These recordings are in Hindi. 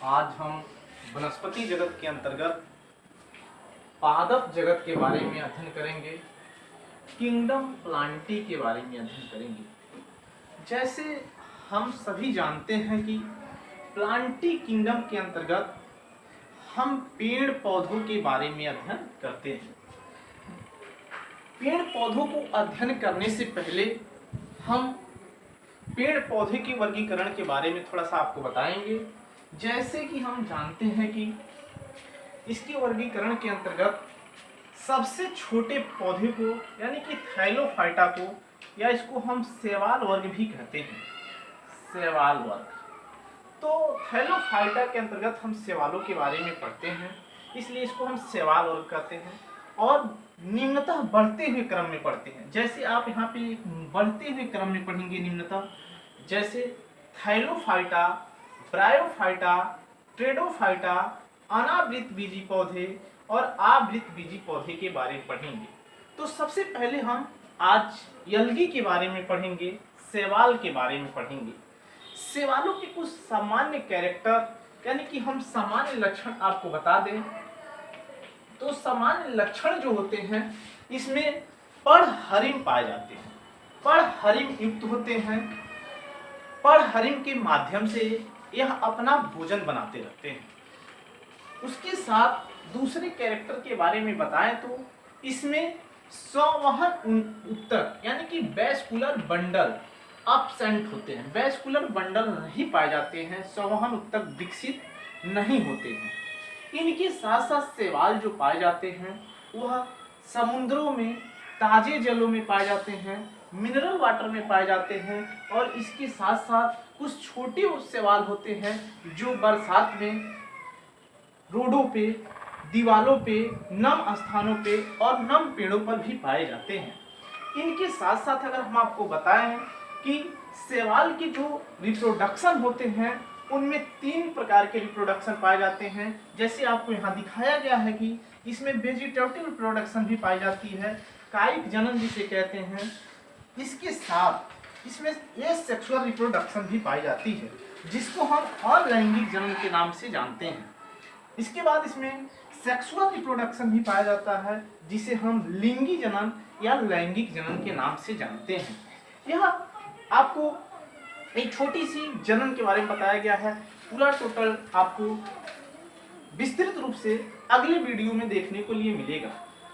आज हम वनस्पति जगत के अंतर्गत पादप जगत के बारे में अध्ययन करेंगे। किंगडम प्लांटी के बारे में अध्ययन करेंगे। जैसे हम सभी जानते हैं कि प्लांटी किंगडम के अंतर्गत हम पेड़ पौधों के बारे में अध्ययन करते हैं। पेड़ पौधों को अध्ययन करने से पहले हम पेड़ पौधे के वर्गीकरण के बारे में थोड़ा सा आपको बताएंगे। जैसे कि हम जानते हैं कि इसके वर्गीकरण के अंतर्गत सबसे छोटे पौधे को यानी कि थैलोफाइटा को, या इसको हम शैवाल वर्ग भी कहते हैं, शैवाल वर्ग। तो थैलोफाइटा के अंतर्गत हम शैवालों के बारे में पढ़ते हैं, इसलिए इसको हम शैवाल वर्ग कहते हैं। और निम्नतः बढ़ते हुए क्रम में पढ़ते हैं। जैसे आप यहाँ पे बढ़ते हुए क्रम में पढ़ेंगे निम्नतः, जैसे थैलोफाइटा, ब्रायोफाइटा, ट्रेडोफाइटा, अनावृत बीजी पौधे और आवृत बीजी पौधे के बारे में पढ़ेंगे। तो सबसे पहले हम आज एल्गी के बारे में पढ़ेंगे, शैवाल के बारे में पढ़ेंगे। शैवालों के कुछ सामान्य कैरेक्टर यानी कि हम सामान्य लक्षण आपको बता दें तो सामान्य लक्षण जो होते हैं इसमें पर्णहरिम पाए जाते हैं, पर्णहरिम युक्त होते हैं। पर्णहरिम के माध्यम से यह अपना भोजन बनाते रहते हैं। उसके साथ दूसरे कैरेक्टर के बारे में बताएं तो इसमें संवहन उत्तक यानी कि वैस्कुलर बंडल एब्सेंट होते हैं, वैस्कुलर बंडल नहीं पाए जाते हैं, संवहन उत्तक विकसित नहीं होते हैं। इनके साथ साथ शैवाल जो पाए जाते हैं वह समुद्रों में, ताजे जलों में पाए जाते हैं, मिनरल वाटर में पाए जाते हैं। और इसके साथ साथ कुछ छोटे शैवाल होते हैं जो बरसात में रोडों पे, दीवारों पे, नम स्थानों पे और नम पेड़ों पर भी पाए जाते हैं। इनके साथ साथ अगर हम आपको बताएं कि शैवाल के जो रिप्रोडक्शन होते हैं उनमें 3 प्रकार के रिप्रोडक्शन पाए जाते हैं। जैसे आपको यहाँ दिखाया गया है कि इसमें वेजिटेटिव रिप्रोडक्शन भी पाई जाती है, कायिक जनन जिसे कहते हैं। इसके साथ इसमें एसेक्सुअल रिप्रोडक्शन भी पाई जाती है जिसको हम अलैंगिक जनन के नाम से जानते हैं। इसके बाद इसमें सेक्सुअल रिप्रोडक्शन भी पाया जाता है जिसे हम लिंगी जनन या लैंगिक जनन के नाम से जानते हैं। यह आपको एक छोटी सी जनन के बारे में बताया गया है। पूरा टोटल आपको विस्तृत रूप से अगले वीडियो में देखने को लिए मिलेगा।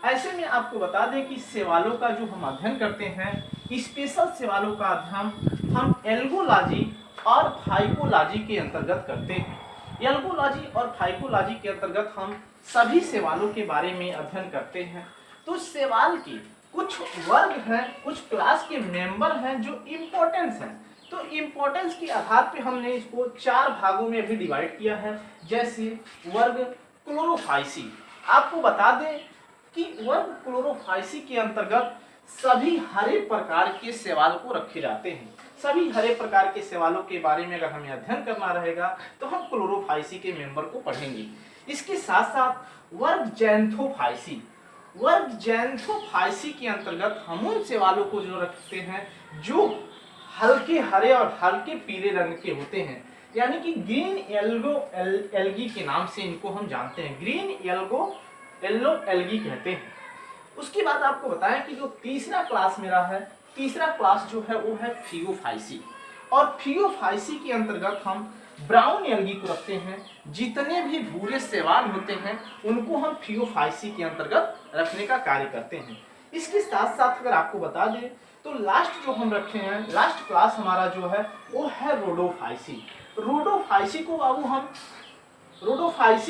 ऐसे में आपको बता दें कि शैवालों का जो हम अध्ययन करते हैं, स्पेशल शैवालों का अध्ययन हम एल्गोलॉजी और फाइकोलॉजी के अंतर्गत करते हैं। एल्गोलॉजी और फाइकोलॉजी के अंतर्गत हम सभी शैवालों के बारे में अध्ययन करते हैं। तो शैवाल के कुछ वर्ग हैं, कुछ क्लास के मेंबर हैं जो इम्पोर्टेंस हैं। तो इम्पोर्टेंस के आधार पे हमने इसको 4 भागों में भी डिवाइड किया है। जैसे वर्ग क्लोरोफाइसी, आपको बता दें कि वर्ग क्लोरोफाइसी के अंतर्गत सभी हरे प्रकार के शैवाल को रखे जाते हैं। सभी हरे प्रकार के शैवालों के बारे में अगर हमें अध्ययन करना रहेगा तो हम क्लोरोफाइसी के मेंबर को पढ़ेंगे। इसके साथ साथ वर्ग जैंथोफाइसी, वर्ग जैंथोफाइसी के अंतर्गत हम उन शैवालों को जो रखते हैं जो हल्के हरे और हल्के पीले रंग के होते हैं, यानी कि ग्रीन एल्गी के नाम से इनको हम जानते हैं, ग्रीन येलो एल्गी कहते हैं। उसके बाद आपको बताएं कि जो तीसरा क्लास मेरा है, तीसरा क्लास जो है वो है फियोफाइसी। और फियोफाइसी के अंतर्गत हम ब्राउन एल्गी को रखते हैं। जितने भी भूरे शैवाल होते हैं उनको हम फियोफाइसी के अंतर्गत रखने का कार्य करते हैं। इसके साथ साथ अगर आपको बता दें तो लास्ट जो हम रखे हैं, लास्ट क्लास हमारा जो है वो है रोडोफाइसी। रोडोफाइसी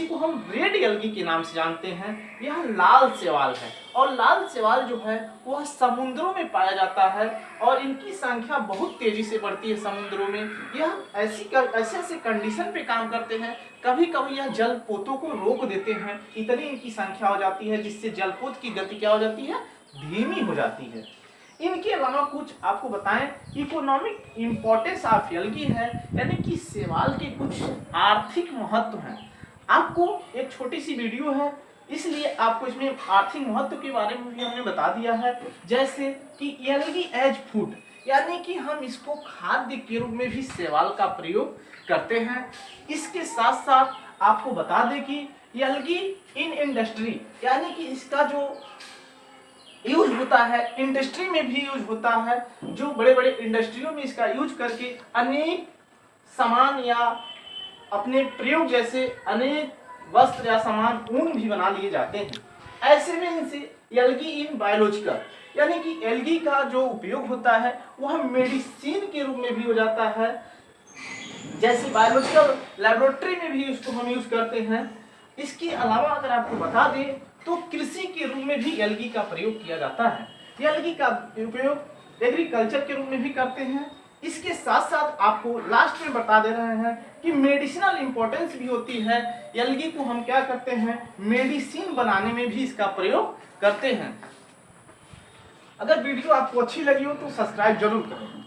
को हम रेड एल्गी के नाम से जानते हैं। यह लाल शैवाल है और लाल शैवाल जो है वह समुद्रों में पाया जाता है और इनकी संख्या बहुत तेजी से बढ़ती है समुद्रों में। यह ऐसे कंडीशन पे काम करते हैं, कभी कभी यह जलपोतों को रोक देते हैं, इतनी इनकी संख्या हो जाती है जिससे जलपोत की गति क्या हो जाती है, धीमी हो जाती है। इनके अलावा कुछ आपको बताएं इकोनॉमिक इंपॉर्टेंस ऑफ एल्गी है, यानी कि शैवाल के कुछ आर्थिक महत्व हैं। आपको एक छोटी सी वीडियो है इसलिए आपको इसमें आर्थिक महत्व के बारे में भी हमने बता दिया है। जैसे कि एल्गी एज फूड, यानी कि हम इसको खाद्य के रूप में भी शैवाल का प्रयोग करते हैं। इसके साथ साथ आपको बता दें कि एल्गी इन इंडस्ट्री, यानी कि इसका जो यूज होता है इंडस्ट्री में भी यूज होता है, जो बड़े बड़े इंडस्ट्रियों में इसका यूज करके अनेक सामान या अपने प्रयोग जैसे अनेक वस्त्र या सामान ऊन भी बना लिए जाते हैं। ऐसे में इनसे एल्गी इन बायोलॉजिकल, यानी कि एल्गी का जो उपयोग होता है वह मेडिसिन के रूप में भी हो जाता है, जैसे बायोलॉजिकल लैबोरेटरी में भी इसको हम यूज करते हैं। इसके अलावा अगर आपको बता दें तो कृषि के रूप में भी एल्गी का प्रयोग किया जाता है। एल्गी का उपयोग एग्रीकल्चर के रूप में भी करते हैं। इसके साथ साथ आपको लास्ट में बता दे रहे हैं कि मेडिसिनल इंपॉर्टेंस भी होती है। एल्गी को हम क्या करते हैं, मेडिसिन बनाने में भी इसका प्रयोग करते हैं। अगर वीडियो आपको अच्छी लगी हो तो सब्सक्राइब जरूर करें।